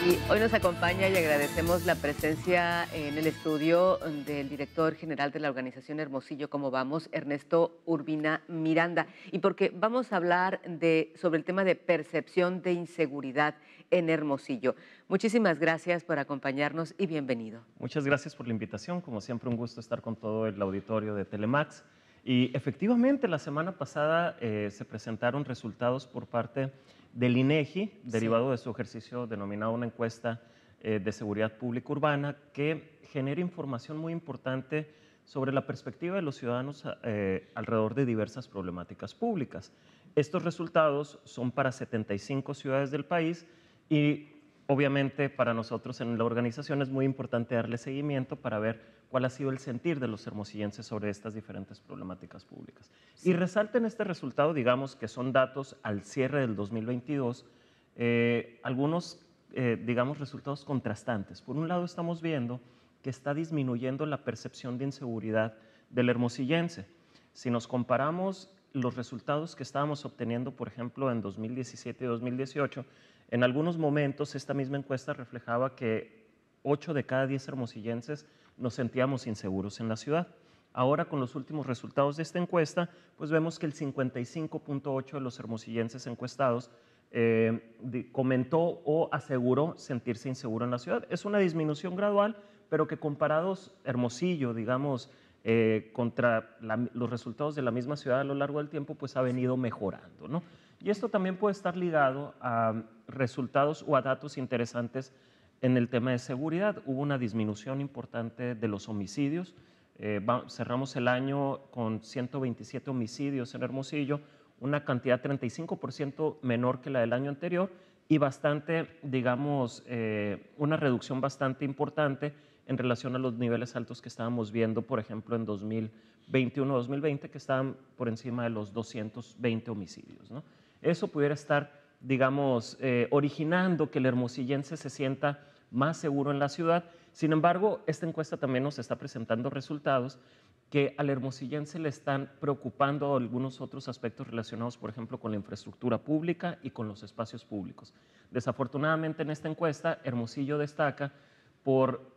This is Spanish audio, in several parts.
Y hoy nos acompaña y agradecemos la presencia en el estudio del director general de la organización Hermosillo Cómo Vamos, Ernesto Urbina Miranda, y porque vamos a hablar sobre el tema de percepción de inseguridad en Hermosillo. Muchísimas gracias por acompañarnos y bienvenido. Muchas gracias por la invitación. Como siempre, un gusto estar con todo el auditorio de Telemax. Y efectivamente, la semana pasada se presentaron resultados por parte del INEGI, derivado de su ejercicio denominado una encuesta de seguridad pública urbana, que genera información muy importante sobre la perspectiva de los ciudadanos alrededor de diversas problemáticas públicas. Estos resultados son para 75 ciudades del país y obviamente para nosotros en la organización es muy importante darle seguimiento para ver cuál ha sido el sentir de los hermosillenses sobre estas diferentes problemáticas públicas. Sí. Y resalta en este resultado, digamos, que son datos al cierre del 2022, algunos, digamos, resultados contrastantes. Por un lado, estamos viendo que está disminuyendo la percepción de inseguridad del hermosillense. Si nos comparamos los resultados que estábamos obteniendo, por ejemplo, en 2017 y 2018, en algunos momentos esta misma encuesta reflejaba que 8 de cada 10 hermosillenses nos sentíamos inseguros en la ciudad. Ahora, con los últimos resultados de esta encuesta, pues vemos que el 55.8 de los hermosillenses encuestados comentó o aseguró sentirse inseguro en la ciudad. Es una disminución gradual, pero que comparados Hermosillo, digamos, contra los resultados de la misma ciudad a lo largo del tiempo, pues ha venido mejorando, ¿no? Y esto también puede estar ligado a resultados o a datos interesantes en el tema de seguridad. Hubo una disminución importante de los homicidios. Cerramos el año con 127 homicidios en Hermosillo, una cantidad 35% menor que la del año anterior y bastante, digamos, una reducción bastante importante en relación a los niveles altos que estábamos viendo, por ejemplo, en 2021-2020, que estaban por encima de los 220 homicidios, ¿no? Eso pudiera estar, digamos, originando que el hermosillense se sienta más seguro en la ciudad. Sin embargo, esta encuesta también nos está presentando resultados que al hermosillense le están preocupando algunos otros aspectos relacionados, por ejemplo, con la infraestructura pública y con los espacios públicos. Desafortunadamente, en esta encuesta, Hermosillo destaca por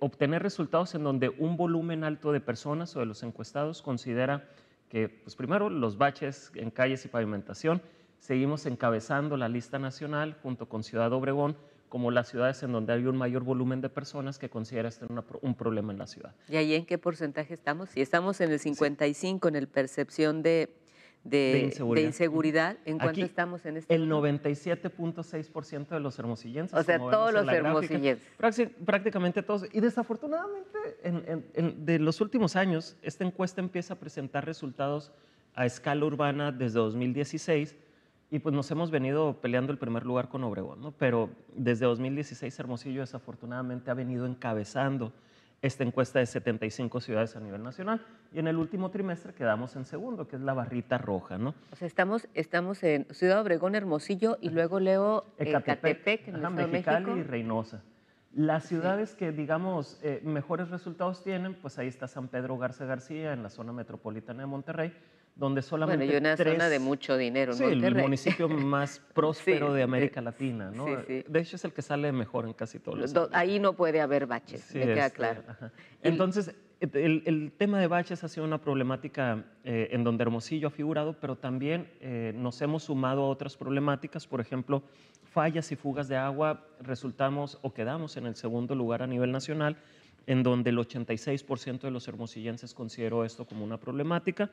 obtener resultados en donde un volumen alto de personas o de los encuestados considera que, pues primero, los baches en calles y pavimentación, seguimos encabezando la lista nacional junto con Ciudad Obregón como las ciudades en donde hay un mayor volumen de personas que considera este un problema en la ciudad. ¿Y ahí en qué porcentaje estamos? Si estamos en el Sí. 55 en el percepción De de inseguridad. inseguridad, ¿en cuánto Aquí, estamos en este el momento? 97.6% de los hermosillenses, O sea, como todos vemos en los la gráfica, hermosillenses. prácticamente todos. Y desafortunadamente, de los últimos años, esta encuesta empieza a presentar resultados a escala urbana desde 2016 y pues nos hemos venido peleando el primer lugar con Obregón, ¿no? Pero desde 2016 Hermosillo desafortunadamente ha venido encabezando esta encuesta de 75 ciudades a nivel nacional y en el último trimestre quedamos en segundo, que es la barrita roja, ¿no? O sea, estamos en Ciudad Obregón, Hermosillo y luego leo Ecatepec en el Estado de Mexicali y México. Reynosa. Las Sí. ciudades que, digamos, mejores resultados tienen, pues ahí está San Pedro Garza García, en la zona metropolitana de Monterrey, donde Bueno, y solamente una zona de tres, mucho dinero en sí, el Monterrey. municipio más próspero Sí, de América Latina, sí, ¿no? sí. De hecho, es el que sale mejor en casi todos los ámbitos. Ahí no puede haber baches, Sí, me queda claro. ajá. Y Entonces, el tema de baches ha sido una problemática en donde Hermosillo ha figurado, pero también nos hemos sumado a otras problemáticas, por ejemplo, fallas y fugas de agua, resultamos o quedamos en el segundo lugar a nivel nacional, en donde el 86% de los hermosillenses consideró esto como una problemática.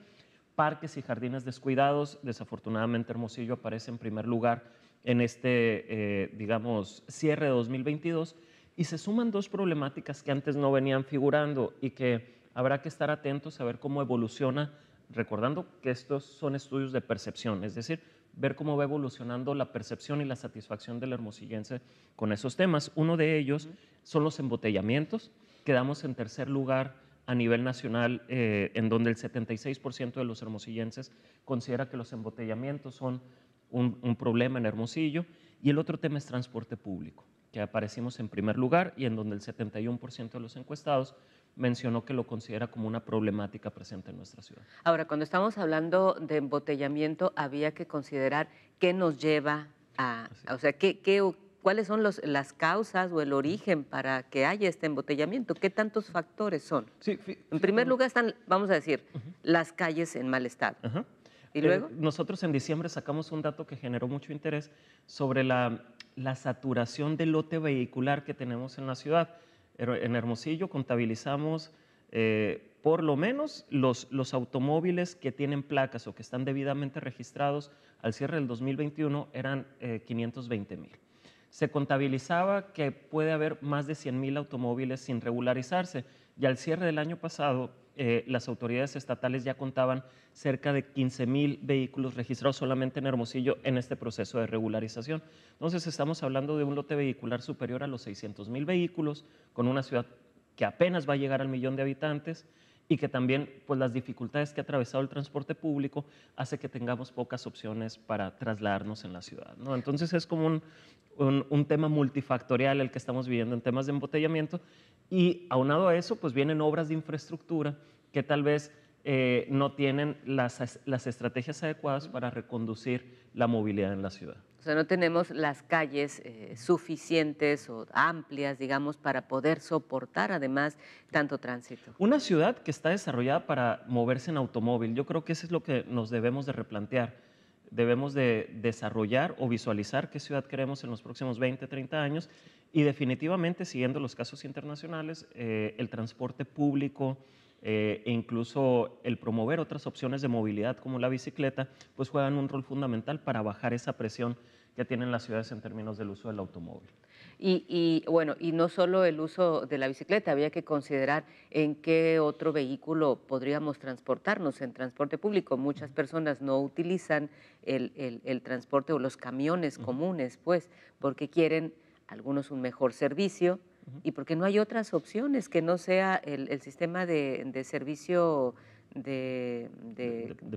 Parques y jardines descuidados, desafortunadamente Hermosillo aparece en primer lugar en este, digamos, cierre de 2022, y se suman dos problemáticas que antes no venían figurando y que habrá que estar atentos a ver cómo evoluciona, recordando que estos son estudios de percepción, es decir, ver cómo va evolucionando la percepción y la satisfacción del hermosillense con esos temas. Uno de ellos son los embotellamientos. Quedamos en tercer lugar a nivel nacional, en donde el 76% de los hermosillenses considera que los embotellamientos son un problema en Hermosillo. Y el otro tema es transporte público, que aparecimos en primer lugar y en donde el 71% de los encuestados mencionó que lo considera como una problemática presente en nuestra ciudad. ahora, cuando estamos hablando de embotellamiento, había que considerar qué nos lleva Así o es. sea, ¿Cuáles son las causas o el origen para que haya este embotellamiento? ¿Qué tantos factores son? Sí, En primer lugar están, vamos a decir, Ujú. las calles en mal estado. Ajá. ¿Y luego? Nosotros en diciembre sacamos un dato que generó mucho interés sobre la saturación del lote vehicular que tenemos en la ciudad. En Hermosillo contabilizamos por lo menos los automóviles que tienen placas o que están debidamente registrados al cierre del 2021 eran 520,000. Se contabilizaba que puede haber más de 100,000 automóviles sin regularizarse y al cierre del año pasado las autoridades estatales ya contaban cerca de 15,000 vehículos registrados solamente en Hermosillo en este proceso de regularización. Entonces estamos hablando de un lote vehicular superior a los 600,000 vehículos con una ciudad que apenas va a llegar al 1,000,000 de habitantes y que también pues, las dificultades que ha atravesado el transporte público hace que tengamos pocas opciones para trasladarnos en la ciudad, ¿no? Entonces es como un tema multifactorial el que estamos viviendo en temas de embotellamiento y aunado a eso pues vienen obras de infraestructura que tal vez no tienen las estrategias adecuadas para reconducir la movilidad en la ciudad. O sea, no tenemos las calles suficientes o amplias, digamos, para poder soportar además tanto tránsito. Una ciudad que está desarrollada para moverse en automóvil, yo creo que eso es lo que nos debemos de replantear. Debemos de desarrollar o visualizar qué ciudad queremos en los próximos 20, 30 años y definitivamente, siguiendo los casos internacionales, el transporte público e incluso el promover otras opciones de movilidad como la bicicleta, pues juegan un rol fundamental para bajar esa presión que tienen las ciudades en términos del uso del automóvil. Bueno, y no solo el uso de la bicicleta, había que considerar en qué otro vehículo podríamos transportarnos en transporte público. Muchas personas no utilizan el transporte o los camiones comunes, pues, porque quieren algunos un mejor servicio y porque no hay otras opciones que no sea el sistema de servicio ¿De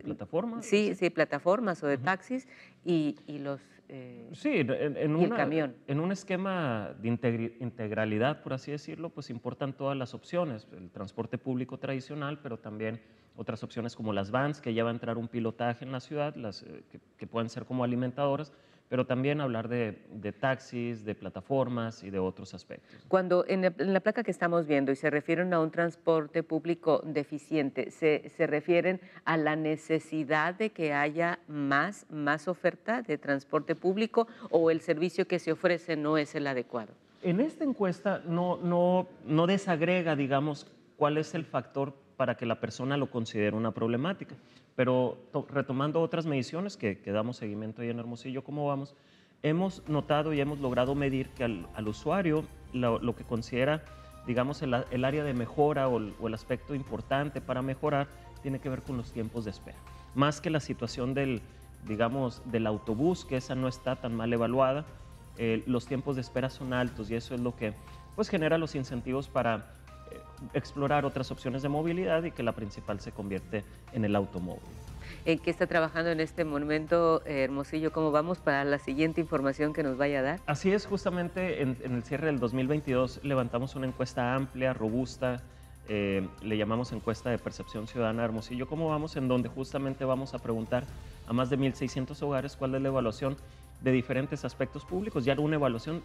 plataforma? sí, sí, plataformas o de taxis y los Sí, y el camión. en un esquema de integralidad, por así decirlo, pues importan todas las opciones, el transporte público tradicional, pero también otras opciones como las vans, que ya va a entrar un pilotaje en la ciudad, que pueden ser como alimentadoras, pero también hablar de taxis, de plataformas y de otros aspectos. Cuando en la placa que estamos viendo y se refieren a un transporte público deficiente, ¿se refieren a la necesidad de que haya más oferta de transporte público o el servicio que se ofrece no es el adecuado? En esta encuesta no desagrega, digamos, cuál es el factor para que la persona lo considere una problemática, pero retomando otras mediciones que damos seguimiento ahí en Hermosillo, ¿cómo vamos? Hemos notado y hemos logrado medir que al usuario lo que considera, digamos, el área de mejora o el aspecto importante para mejorar tiene que ver con los tiempos de espera. Más que la situación digamos, del autobús, que esa no está tan mal evaluada, los tiempos de espera son altos y eso es lo que pues, genera los incentivos para explorar otras opciones de movilidad y que la principal se convierte en el automóvil. ¿En qué está trabajando en este momento Hermosillo? ¿Cómo vamos para la siguiente información que nos vaya a dar? Así es, justamente en el cierre del 2022 levantamos una encuesta amplia, robusta, le llamamos encuesta de percepción ciudadana de Hermosillo. ¿Cómo vamos? En donde justamente vamos a preguntar a más de 1,600 hogares cuál es la evaluación de diferentes aspectos públicos, ya una evaluación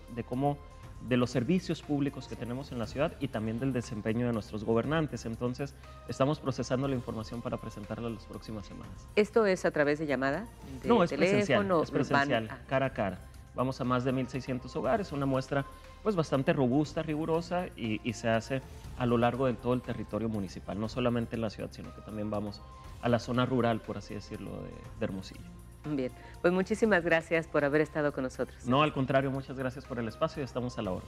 de los servicios públicos que tenemos en la ciudad y también del desempeño de nuestros gobernantes. Entonces, estamos procesando la información para presentarla las próximas semanas. ¿Esto es a través de llamada? No, es presencial, van cara a cara. Vamos a más de 1,600 hogares, una muestra pues bastante robusta, rigurosa y se hace a lo largo de todo el territorio municipal, no solamente en la ciudad, sino que también vamos a la zona rural, por así decirlo, de Hermosillo. Bien, pues muchísimas gracias por haber estado con nosotros. No, al contrario, muchas gracias por el espacio y estamos a la hora.